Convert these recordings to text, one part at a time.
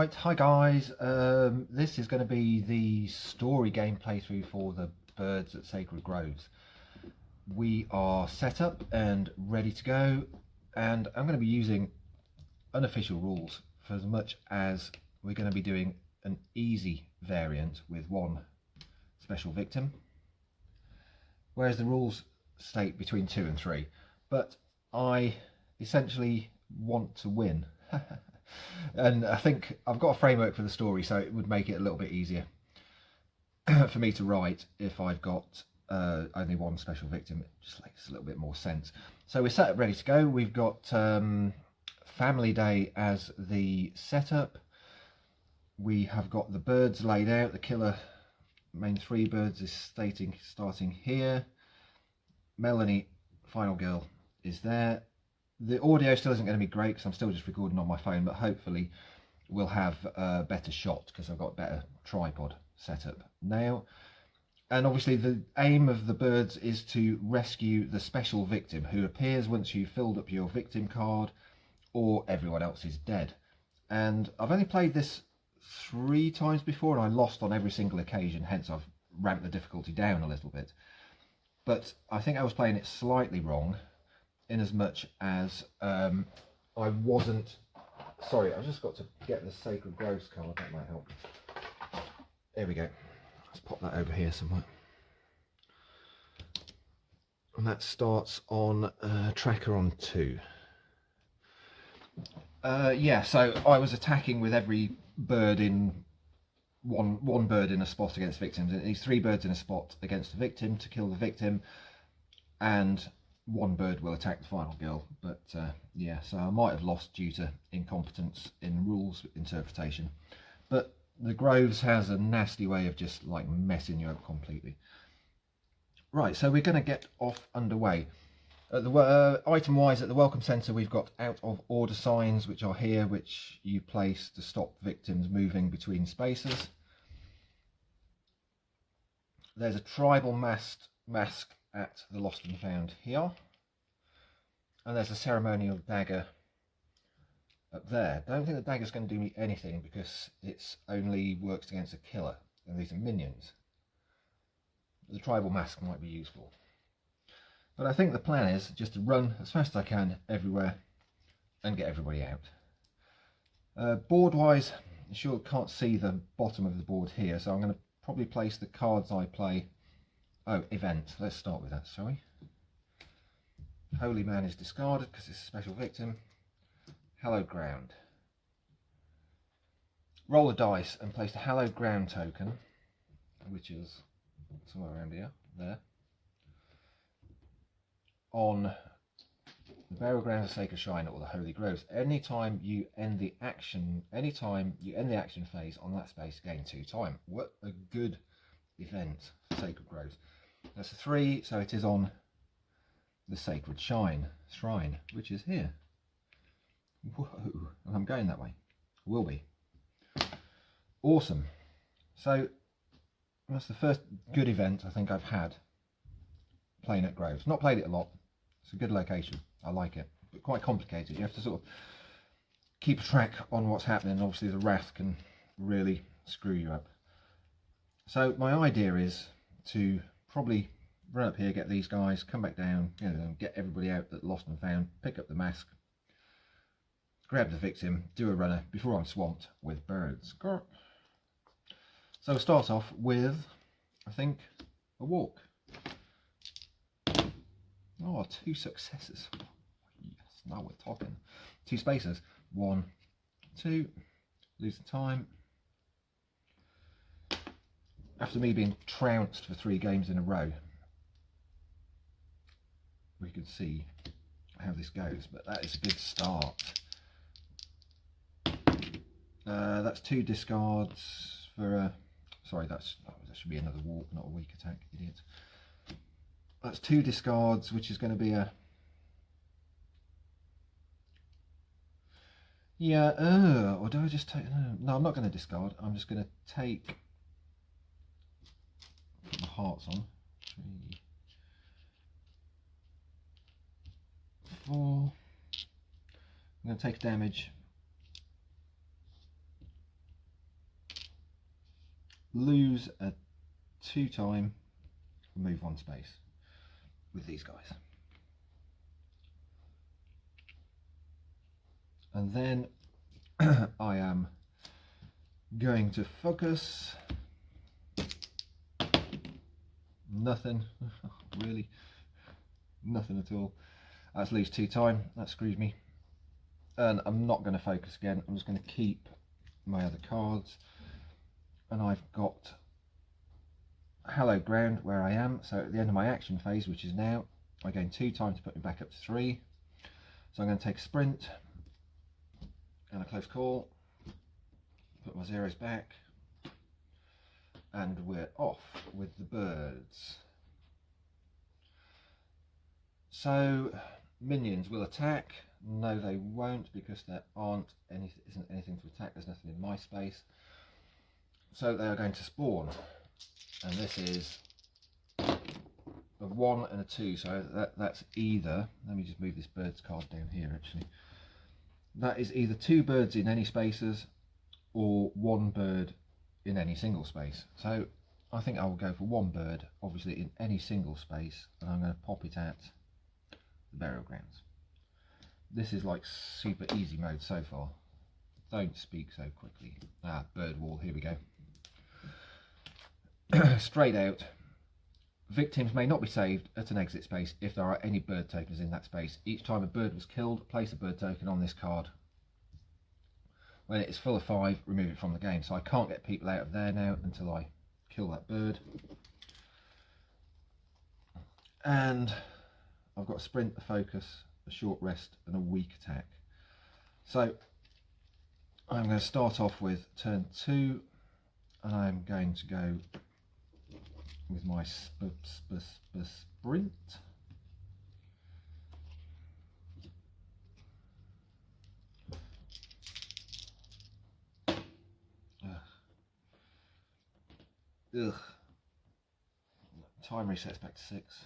Right, hi guys. This is going to be the story game playthrough for the Birds at Sacred Groves. We are set up and ready to go, and I'm going to be using unofficial rules for as much as we're going to be doing an easy variant with one special victim, whereas the rules state between 2 and 3. But I essentially want to win. And I think I've got a framework for the story, so it would make it a little bit easier for me to write if I've got only one special victim. It just makes a little bit more sense. So we're set up, ready to go. We've got Family Day as the setup. We have got the birds laid out. The killer main 3 birds is starting here. Melanie, final girl, is there. The audio still isn't going to be great because I'm still just recording on my phone, but hopefully we'll have a better shot because I've got a better tripod setup now. And obviously the aim of the birds is to rescue the special victim who appears once you've filled up your victim card or everyone else is dead. And I've only played this 3 times before and I lost on every single occasion, hence I've ramped the difficulty down a little bit. But I think I was playing it slightly wrong, in as much as I wasn't... Sorry, I've just got to get the Sacred Groves card, that might help. There we go. Let's pop that over here somewhere. And that starts on tracker on 2. Yeah, so I was attacking with every bird in one bird in a spot against victims. It needs 3 birds in a spot against the victim to kill the victim, and 1 bird will attack the final girl. But yeah, so I might have lost due to incompetence in rules interpretation. But the Groves has a nasty way of just like messing you up completely. Right, so we're going to get off underway. At the item wise, at the Welcome Centre, we've got out of order signs, which are here, which you place to stop victims moving between spaces. There's a tribal mask at the Lost and Found here, and there's a ceremonial dagger up there. Don't think the dagger's going to do me anything because it's only works against a killer, and these are minions. The tribal mask might be useful, but I think the plan is just to run as fast as I can everywhere and get everybody out. Board wise, you sure can't see the bottom of the board here, so I'm going to probably place the cards I play. Oh, event. Let's start with that, shall we? Holy Man is discarded because it's a special victim. Hallowed Ground. Roll the dice and place the Hallowed Ground token, which is somewhere around here, there, on the Burial Grounds of Sacred Shrine or the Holy Groves. Anytime you end the action phase on that space, gain 2 time. What a good event for Sacred Groves. That's a 3, so it is on the Sacred Shrine, which is here. Whoa, and I'm going that way. Will be. Awesome. So that's the first good event I think I've had playing at Groves. Not played it a lot. It's a good location. I like it, but quite complicated. You have to sort of keep track on what's happening. Obviously the wrath can really screw you up. So my idea is to probably run up here, get these guys, come back down, you know, get everybody out that Lost and Found, pick up the mask, grab the victim, do a runner before I'm swamped with birds. So we'll start off with, I think, a walk. Oh, 2 successes. Yes, now we're talking. 2 spaces. 1, 2, lose the time. After me being trounced for 3 games in a row, we can see how this goes, but that is a good start. That's 2 discards for a... Sorry, that should be another walk, not a weak attack, idiot. That's 2 discards, which is going to be a... Yeah, or do I just take... No, I'm not going to discard. I'm just going to take... Put my hearts on. 3, 4. I'm going to take damage lose a 2-time, remove 1 space with these guys. And then I am going to focus. Nothing, really, nothing at all. That's lose 2-time, that screws me. And I'm not going to focus again, I'm just going to keep my other cards. And I've got hallowed ground where I am, so at the end of my action phase, which is now, I gain 2-time to put me back up to 3. So I'm going to take a sprint and a close call, put my zeros back, and we're off with the birds. So minions will attack. No, they won't, because there isn't anything to attack. There's nothing in my space. So they are going to spawn, and this is a 1 and a 2. So that's either. Let me just move this birds card down here. Actually, that is either 2 birds in any spaces, or 1 bird in any single space. So I think I will go for 1 bird, obviously in any single space, and I'm going to pop it at the burial grounds. This is like super easy mode so far. Don't speak so quickly. Bird wall, here we go. Straight out. Victims may not be saved at an exit space if there are any bird tokens in that space. Each time a bird was killed, place a bird token on this card. When it is full of 5, remove it from the game. So I can't get people out of there now until I kill that bird. And I've got a sprint, a focus, a short rest, and a weak attack. So I'm going to start off with turn 2, and I'm going to go with my sprint. Ugh. Time resets back to 6.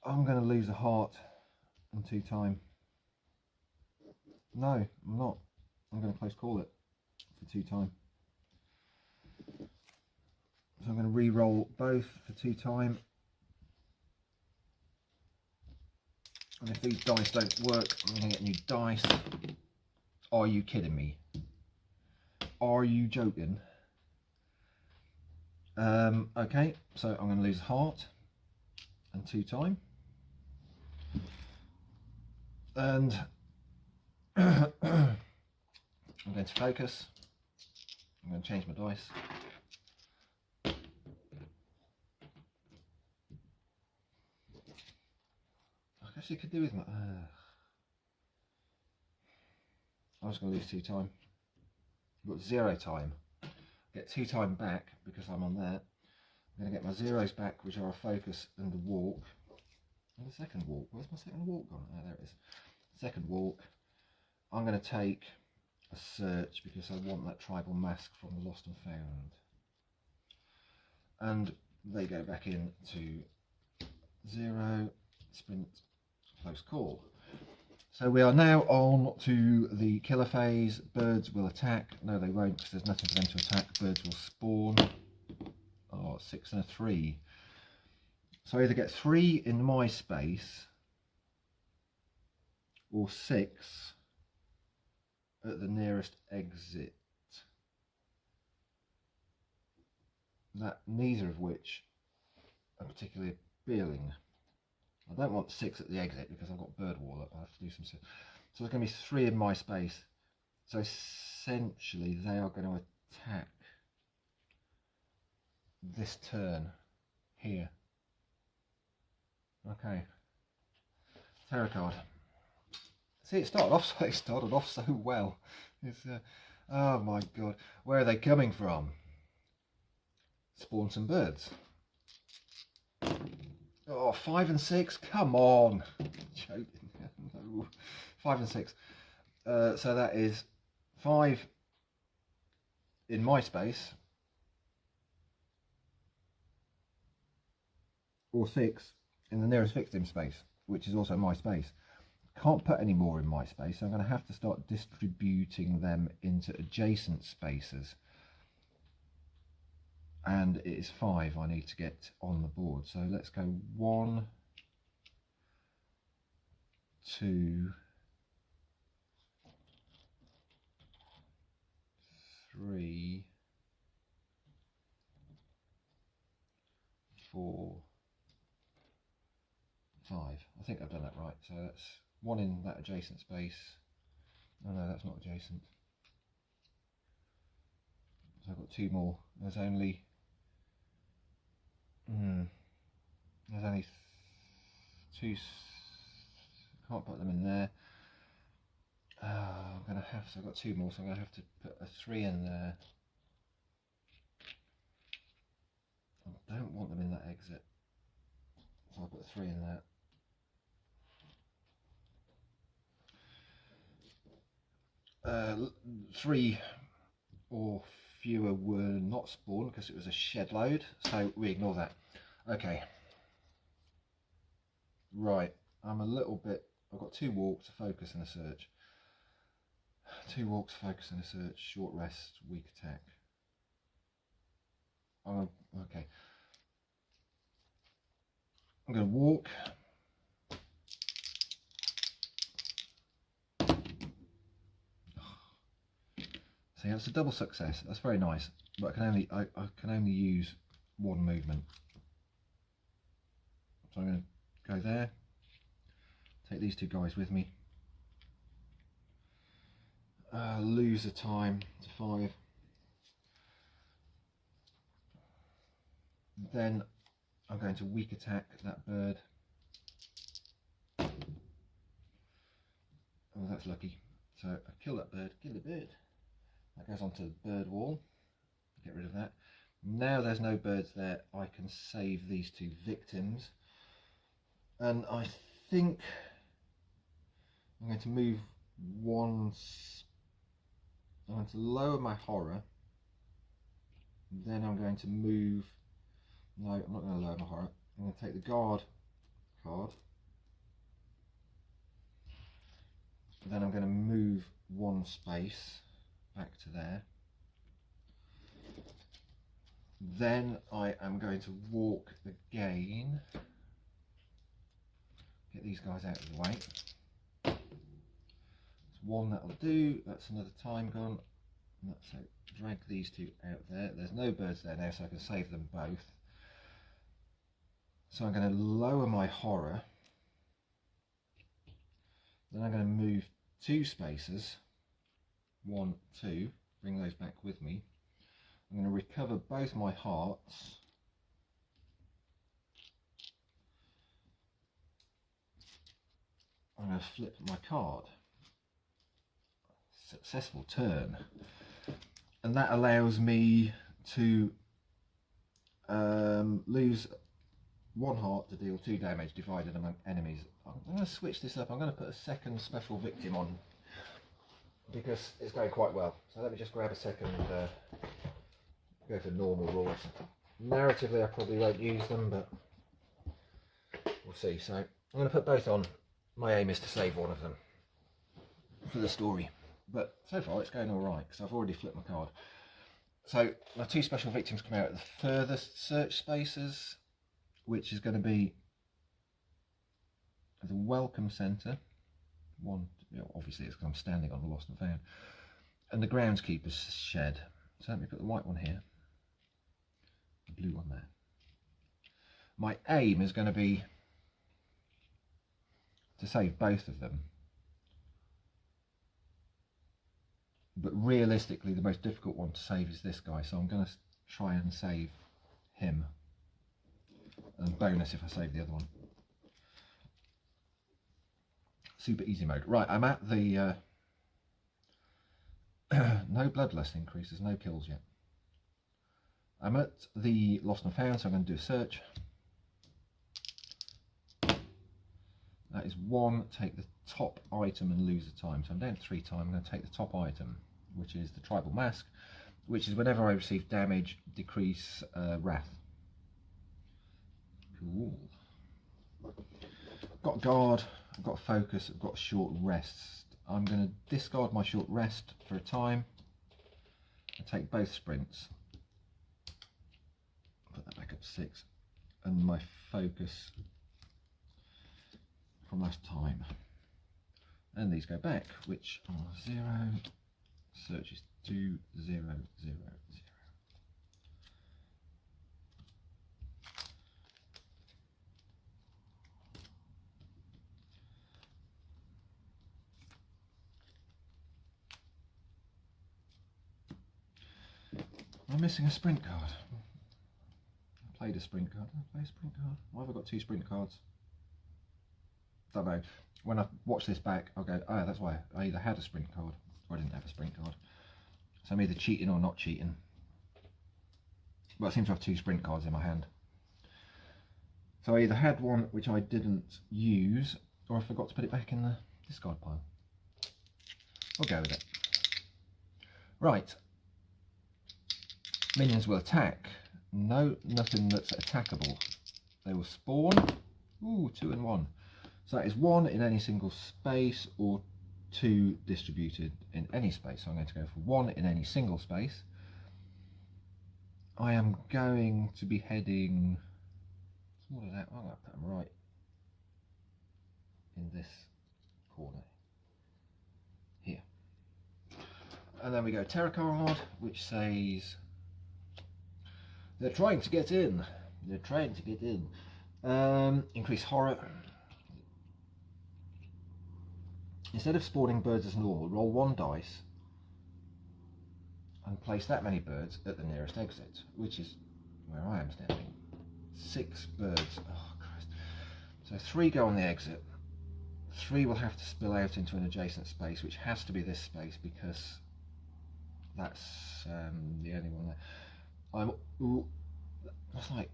I'm going to lose a heart and 2-time. No, I'm not. I'm going to close call it for 2-time. So I'm going to re-roll both for 2-time. And if these dice don't work, I'm going to get new dice. Are you kidding me? Are you joking? Okay, so I'm going to lose a heart and 2-time. And I'm going to focus. I'm going to change my dice. I guess you could do with my. I'm just going to lose 2-time. I've got 0-time. Get 2-time back because I'm on there. I'm going to get my zeros back, which are a focus and a walk. And a second walk. Where's my second walk gone? Oh, there it is. Second walk. I'm going to take a search because I want that tribal mask from the Lost and Found. And they go back into 0, sprint, close call. So we are now on to the killer phase. Birds will attack. No, they won't, because there's nothing for them to attack. Birds will spawn. Oh, 6 and a 3. So I either get 3 in my space or 6 at the nearest exit. That neither of which are particularly appealing. I don't want 6 at the exit because I've got bird wall up. I have to do some. So there's going to be 3 in my space. So essentially, they are going to attack this turn here. Okay. Tarot card. See, it started off so well. It's oh my god, where are they coming from? Spawn some birds. Oh, 5 and 6, come on. Joking. No. 5 and 6. So that is 5 in my space, or 6 in the nearest victim space, which is also my space. Can't put any more in my space, so I'm going to have to start distributing them into adjacent spaces. And it is 5 I need to get on the board. So let's go 1, 2, 3, 4, 5. I think I've done that right. So that's 1 in that adjacent space. Oh no, that's not adjacent. So I've got 2 more. There's only there's only 2. Can't put them in there. I'm gonna have, so I've got 2 more, so I'm gonna have to put a 3 in there. I don't want them in that exit, so I'll put a 3 in there. 3 or fewer were not spawned because it was a shed load, so we ignore that. Okay, right, I'm a little bit, I've got 2 walks, a focus and a search. 2 walks, focus and a search, short rest, weak attack. Okay, I'm going to walk. See, that's a double success. That's very nice, but I can only use 1 movement. So I'm going to go there, take these 2 guys with me, lose the time to 5. Then I'm going to weak attack that bird. Oh, that's lucky. So I kill that bird, kill the bird. That goes onto the bird wall. Get rid of that. Now there's no birds there, I can save these 2 victims. And I think I'm going to move 1. I'm going to lower my horror. Then I'm going to move. No, I'm not going to lower my horror. I'm going to take the guard card. Then I'm going to move 1 space back to there. Then I am going to walk again. Get these guys out of the way. That's 1 that'll do. That's another time gone. So drag these 2 out there. There's no birds there now, so I can save them both. So I'm going to lower my horror. Then I'm going to move 2 spaces. 1, 2. Bring those back with me. I'm going to recover both my hearts. I'm going to flip my card. Successful turn. And that allows me to lose 1 heart to deal 2 damage divided among enemies. I'm going to switch this up. I'm going to put a second special victim on because it's going quite well. So let me just grab a second, go for normal rules. Narratively I probably won't use them, but we'll see. So I'm going to put both on. My aim is to save 1 of them for the story. But so far it's going alright because I've already flipped my card. So my 2 special victims come out at the furthest search spaces, which is going to be the welcome centre. 1, obviously it's because I'm standing on the lost and found. And the groundskeeper's shed. So let me put the white one here. The blue one there. My aim is going to be to save both of them. But realistically, the most difficult one to save is this guy, so I'm going to try and save him. And bonus if I save the other one. Super easy mode. Right, I'm at the no bloodlust increases, no kills yet. I'm at the lost and found, so I'm going to do a search. That is 1, take the top item and lose the time. So I'm down to 3 time. I'm going to take the top item, which is the tribal mask, which is whenever I receive damage, decrease wrath. Cool. got a guard, I've got a focus, I've got a short rest. I'm going to discard my short rest for a time and take both sprints. Put that back up to 6, and my focus from last time. And these go back, which are 0, search is 2, 0, 0, 0. I'm missing a sprint card. I played a sprint card. Did I play a sprint card? Why have I got 2 sprint cards? Don't know. When I watch this back, I'll go, oh, that's why I either had a sprint card or I didn't have a sprint card. So I'm either cheating or not cheating. But I seem to have 2 sprint cards in my hand. So I either had one which I didn't use, or I forgot to put it back in the discard pile. I'll go with it. Right. Minions will attack. No, nothing that's attackable. They will spawn. Ooh, 2 and 1. So that is 1 in any single space, or 2 distributed in any space. So I'm going to go for 1 in any single space. I am going to be heading. What is that? I'm going to put them right in this corner here. And then we go Terror card, which says they're trying to get in. They're trying to get in. Increase horror. Instead of spawning birds as normal, roll 1 dice and place that many birds at the nearest exit, which is where I am standing. 6 birds. Oh Christ. So 3 go on the exit. 3 will have to spill out into an adjacent space, which has to be this space because that's the only one there. That's like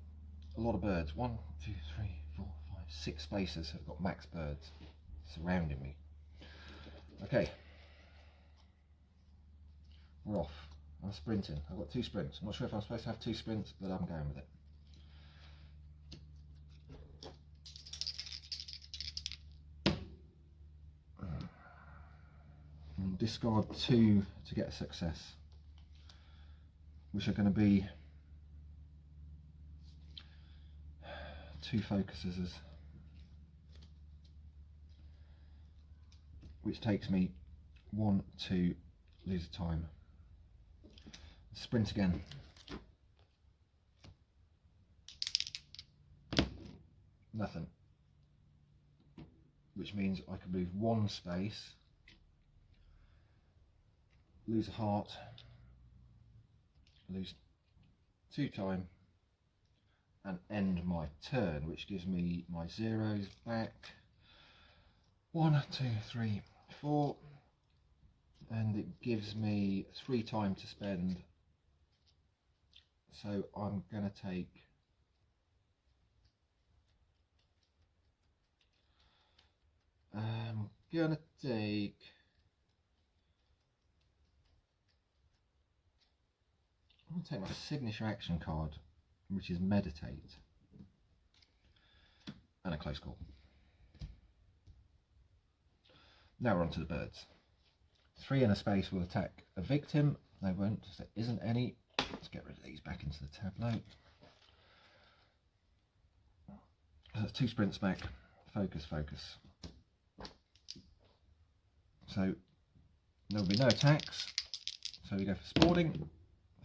a lot of birds. 1, 2, 3, 4, 5, 6 spaces have got max birds surrounding me. Okay, we're off. I'm sprinting. I've got 2 sprints. I'm not sure if I'm supposed to have 2 sprints, but I'm going with it. And discard 2 to get a success, which are going to be 2 focuses, which takes me 1, 2, lose time. Sprint again. Nothing. Which means I can move 1 space, lose a heart, lose 2 time, and end my turn, which gives me my zeros back. 1, 2, 3, 4, and it gives me 3 time to spend. So I'm going to take my signature action card, which is Meditate, and a close call. Now we're on to the birds. 3 in a space will attack a victim. They won't, there isn't any. Let's get rid of these back into the tableau. So 2 sprints back, focus, focus. So there will be no attacks. So we go for spawning,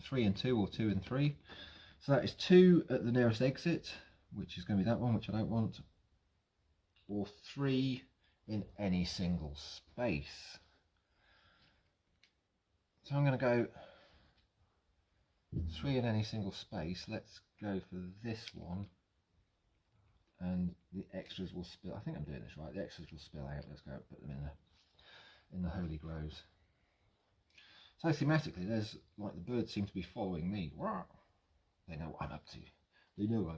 3 and 2 or 2 and 3. So that is 2 at the nearest exit, which is going to be that one, which I don't want, or 3 in any single space. So I'm going to go 3 in any single space. Let's go for this one, and the extras will spill. I think I'm doing this right. The extras will spill out. Let's go put them in the Holy Groves. So thematically, there's like the birds seem to be following me. They know what I'm up to. They know what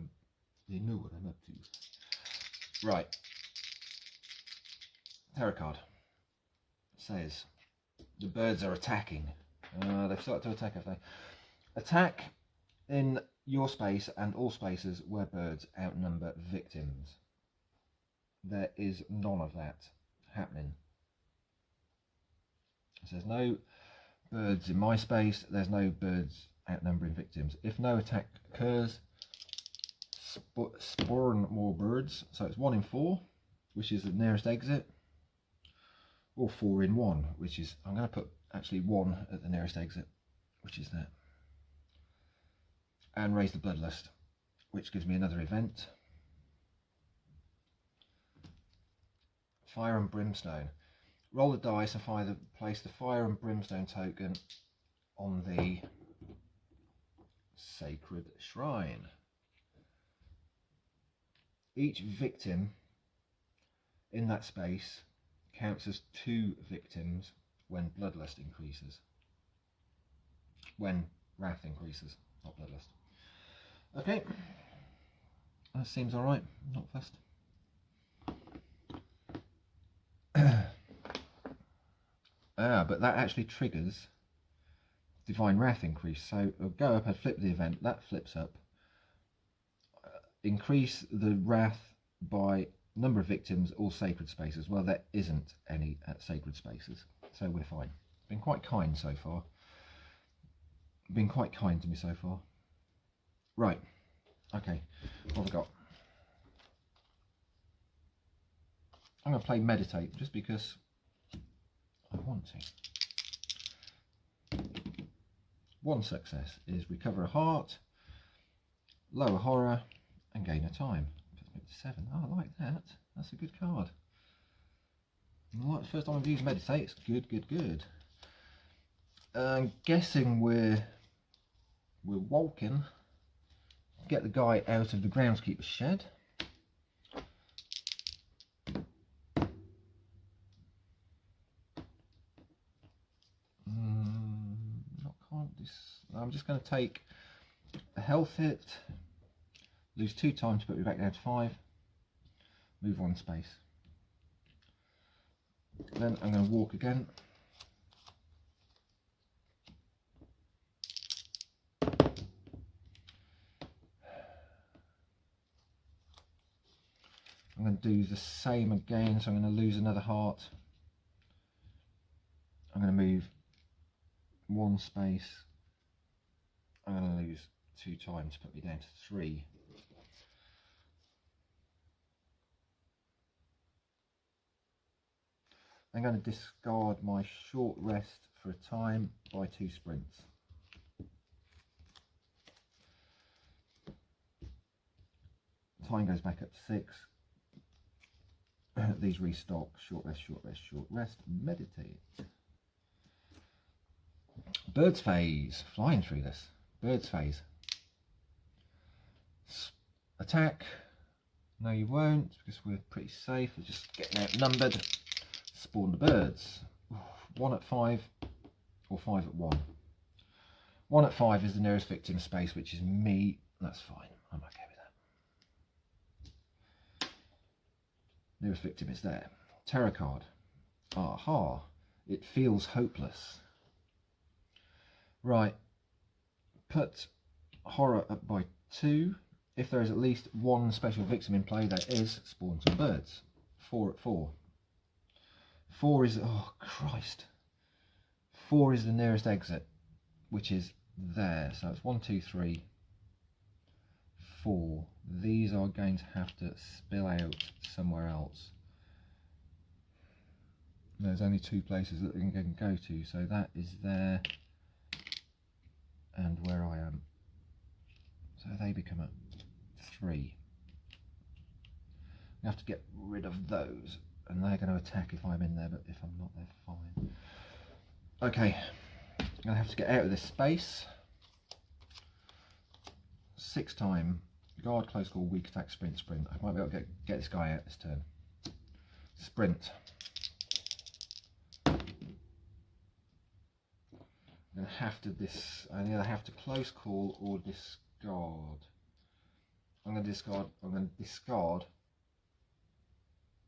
I'm up to. Right. Tarot card says the birds are attacking. They've started to attack, have they? Attack in your space and all spaces where birds outnumber victims. there is none of that happening. So there's no birds in my space, there's no birds outnumbering victims. If no attack occurs, spawn more birds. So it's 1 in 4, which is the nearest exit, or 4 in 1, which is, I'm going to put actually 1 at the nearest exit, which is that. And raise the bloodlust, which gives me another event. Fire and brimstone. Roll the dice and place the fire and brimstone token on the sacred shrine. Each victim in that space counts as 2 victims when bloodlust increases. When wrath increases, not bloodlust. Okay, that seems alright, not fussed. But that actually triggers divine wrath increase. So I'll go up and flip the event, that flips up. Increase the wrath by number of victims or sacred spaces. Well, there isn't any at sacred spaces, so we're fine. Been quite kind so far. Been quite kind to me so far. Right, okay, what have I got? I'm going to play Meditate just because I want to. 1 success is recover a heart, lower horror, and gain a time. 7. Oh, I like that. That's a good card. Right, first time I've used Meditate. It's good, good, good. I'm guessing we're walking. Get the guy out of the groundskeeper's shed. I'm just going to take a health hit, lose 2 times to put me back down to 5, move 1 space. Then I'm going to walk again. I'm going to do the same again, so I'm going to lose another heart. I'm going to move 1 space. I'm going to lose 2 times to put me down to 3. I'm going to discard my short rest for a time by 2 sprints. Time goes back up to 6. These restock. Short rest, short rest, short rest. Meditate. Bird's phase. Flying through this. Bird's phase. Attack. No, you won't, because we're pretty safe. We're just getting outnumbered. Spawn the birds. 1 at 5 or 5 at 1. 1 at 5 is the nearest victim space, which is me. That's fine. I'm okay with that. Nearest victim is there. Tarot card. Aha. It feels hopeless. Right. Put horror up by 2. If there is at least 1 special victim in play, there is spawn some birds. 4 at 4. 4 is, oh Christ. 4 is the nearest exit, which is there. So it's 1, 2, 3, 4. These are going to have to spill out somewhere else. There's only 2 places that they can go to, so that is there and where I am. So they become a 3. I have to get rid of those, and they're going to attack if I'm in there, but if I'm not, they're fine. Okay, I'm going to have to get out of this space. 6 time. Guard, close call, weak attack, sprint, sprint. I might be able to get this guy out this turn. Sprint. I'm going to have to I either have to close call or discard. I'm going to discard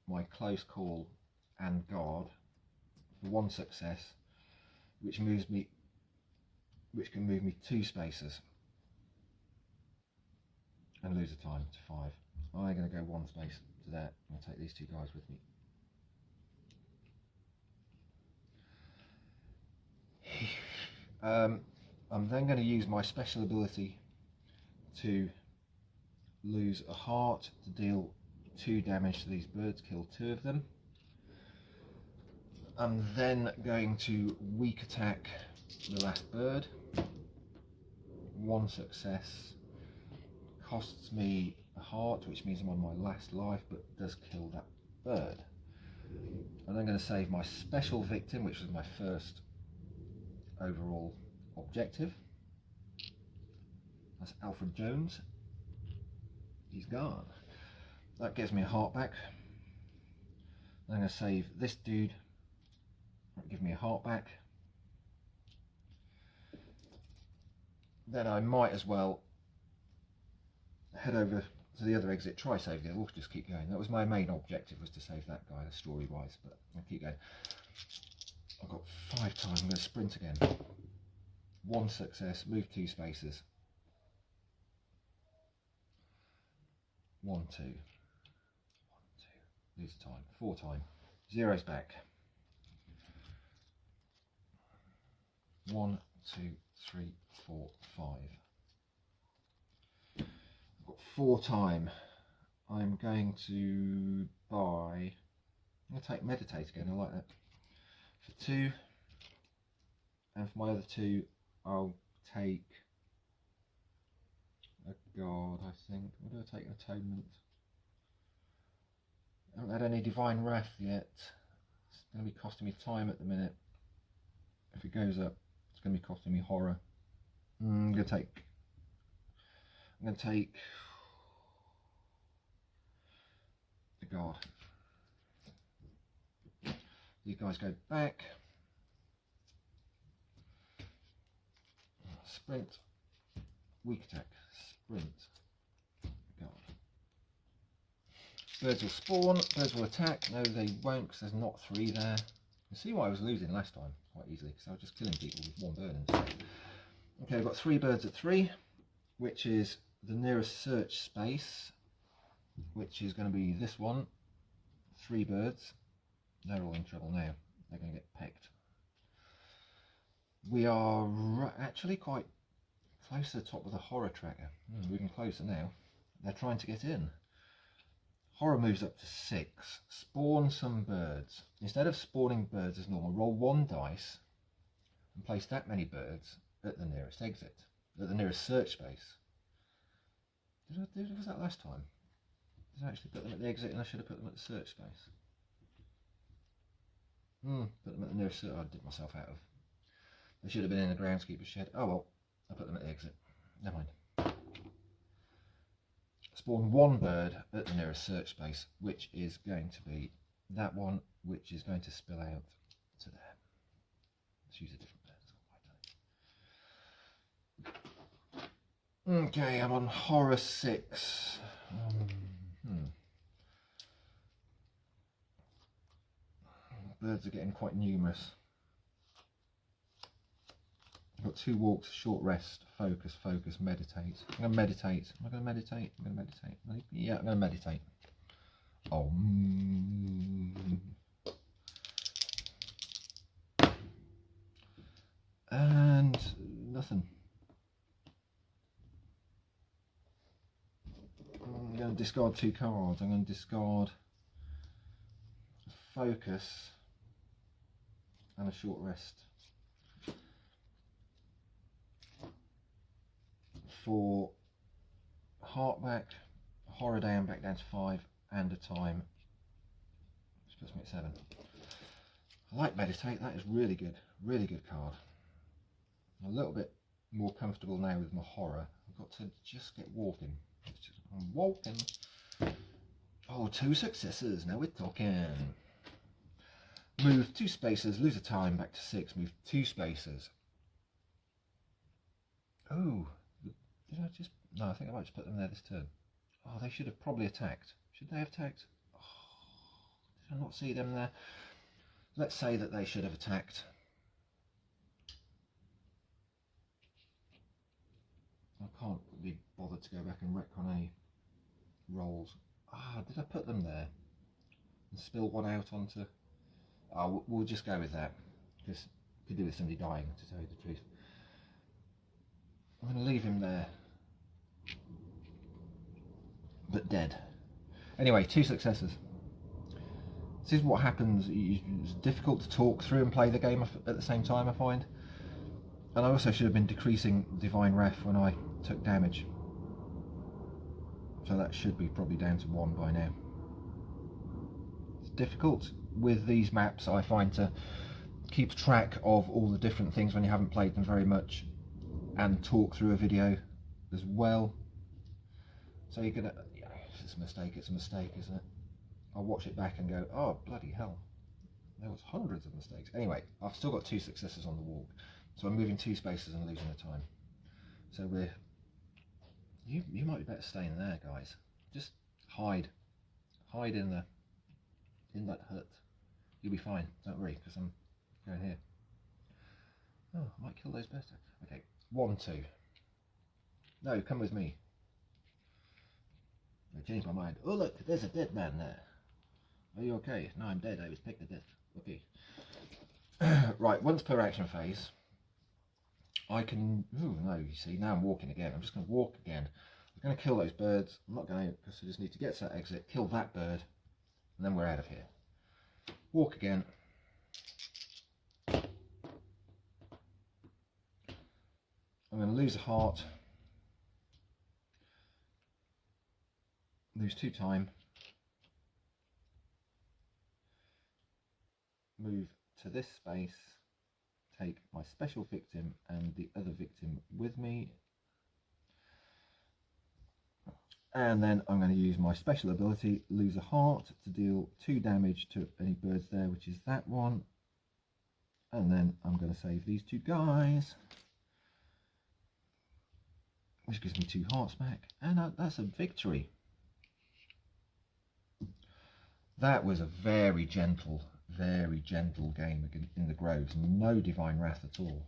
my close call and guard for 1 success, which can move me 2 spaces and lose a time to 5. I'm going to go one space to that. I'm going to take these two guys with me. I'm then going to use my special ability to lose a heart to deal 2 damage to these birds, kill 2 of them. I'm then going to weak attack the last bird. 1 success. Costs me a heart, which means I'm on my last life, but does kill that bird. I'm then going to save my special victim, which was my first overall objective. That's Alfred Jones. He's gone. That gives me a heart back. I'm going to save this dude. That'll give me a heart back. Then I might as well head over to the other exit, try save the other. We'll just keep going. That was my main objective, was to save that guy, story wise, but I'll keep going. I've got 5 times. I'm going to sprint again. 1 success, move 2 spaces. 1, 2. 1, 2. Lose time. 4 time. 0's back. 1, 2, 3, 4, 5. I've got 4 time. I'm going to buy. I'm going to take meditate again. I like that. For 2, and for my other 2, I'll take a guard. I think. What do I take? An atonement. I haven't had any divine wrath yet. It's going to be costing me time at the minute. If it goes up, it's going to be costing me horror. I'm going to take the guard. These guys go back. Sprint. Weak attack. Sprint. Guard. Birds will spawn. Birds will attack. No, they won't, because there's not 3 there. You see why I was losing last time quite easily, because I was just killing people with 1 bird instead. Okay, I've got 3 birds at 3, which is the nearest search space, which is going to be this one. 3 birds. They're all in trouble now. They're going to get pecked. We are actually quite close to the top of the horror tracker. We're even closer now. They're trying to get in. Horror moves up to 6. Spawn some birds. Instead of spawning birds as normal, roll 1 dice and place that many birds at the nearest exit, at the nearest search space. Was that last time? Did I actually put them at the exit and I should have put them at the search space? Put them at the nearest search. I did myself out of. They should have been in the groundskeeper's shed. Oh well, I put them at the exit. Never mind. Spawn 1 bird at the nearest search space, which is going to be that one, which is going to spill out to there. Let's use a different bird. Okay, I'm on horror 6. Birds are getting quite numerous. I've got 2 walks, short rest, focus, meditate. I'm going to meditate. Am I going to meditate? I'm going to meditate. Yeah, I'm going to meditate. Oh. And nothing. I'm going to discard 2 cards. I'm going to discard focus and a short rest for heart back, horror down, back down to 5, and a time, which puts me at 7. I like meditate. That is really good card. I'm a little bit more comfortable now with my horror. I've got to just get walking. I'm walking. Oh, 2 successes. Now we're talking. Move 2 spaces, lose a time, back to 6. Move 2 spaces. Oh, did I just? No, I think I might just put them there this turn. Oh, they should have probably attacked. Should they have attacked? Oh, did I not see them there? Let's say that they should have attacked. I can't be bothered to go back and retcon rolls. Ah, did I put them there and spill one out onto? Oh, we'll just go with that, because could do with somebody dying, to tell you the truth. I'm going to leave him there, but dead. Anyway, 2 successes. This is what happens. It's difficult to talk through and play the game at the same time, I find. And I also should have been decreasing Divine Wrath when I took damage. So that should be probably down to 1 by now. It's difficult with these maps, I find, to keep track of all the different things when you haven't played them very much, and talk through a video as well. So you're gonna, you know, if it's a mistake, it's a mistake, isn't it? I'll watch it back and go, oh bloody hell, there was hundreds of mistakes. Anyway, I've still got 2 successes on the walk, so I'm moving 2 spaces and losing the time. So we're, you might be better staying there, guys. Just hide in that hut. You'll be fine, don't worry, because I'm going here. Oh, I might kill those better. Okay, 1, 2. No, come with me. I changed my mind. Oh look, there's a dead man there. Are you okay? No, I'm dead. I was pecked to death. Okay. Right, once per action phase, I can... Ooh, no, you see, now I'm walking again. I'm just going to walk again. I'm going to kill those birds. I'm not going to, because I just need to get to that exit, kill that bird, and then we're out of here. Walk again. I'm going to lose a heart. Lose 2 time. Move to this space. Take my special victim and the other victim with me. And then I'm going to use my special ability, lose a heart, to deal 2 damage to any birds there, which is that one. And then I'm going to save these 2 guys, which gives me 2 hearts back. And that's a victory. That was a very gentle game in the Groves. No Divine Wrath at all.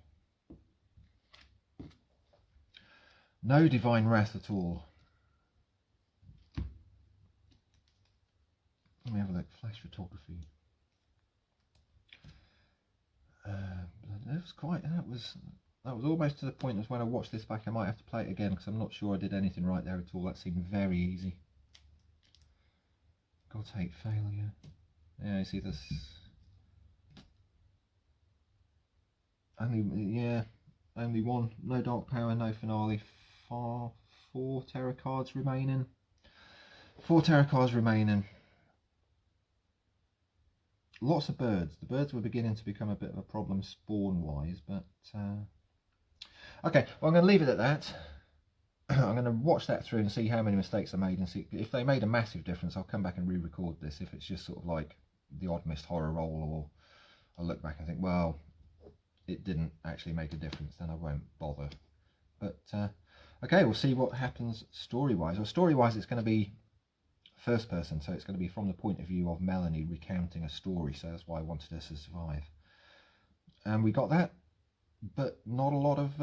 No Divine Wrath at all. Let me have a look. Flash photography. That was almost to the point as when I watched this back, I might have to play it again, because I'm not sure I did anything right there at all. That seemed very easy. God hate failure. Yeah, you see this. Only 1. No Dark Power, no Finale. 4 terror cards remaining. 4 terror cards remaining. Lots of birds. The birds were beginning to become a bit of a problem spawn-wise, but okay. Well, I'm going to leave it at that. I'm going to watch that through and see how many mistakes I made, and see if they made a massive difference. I'll come back and re-record this. If it's just sort of like the odd missed horror roll, or I'll look back and think, well, it didn't actually make a difference, then I won't bother. But okay, we'll see what happens story-wise. Well, story-wise, it's going to be first person, so it's going to be from the point of view of Melanie recounting a story. So that's why I wanted us to survive, and we got that. But not a lot of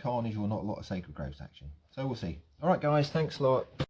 carnage, or not a lot of Sacred Groves action. So we'll see. All right, guys, thanks a lot.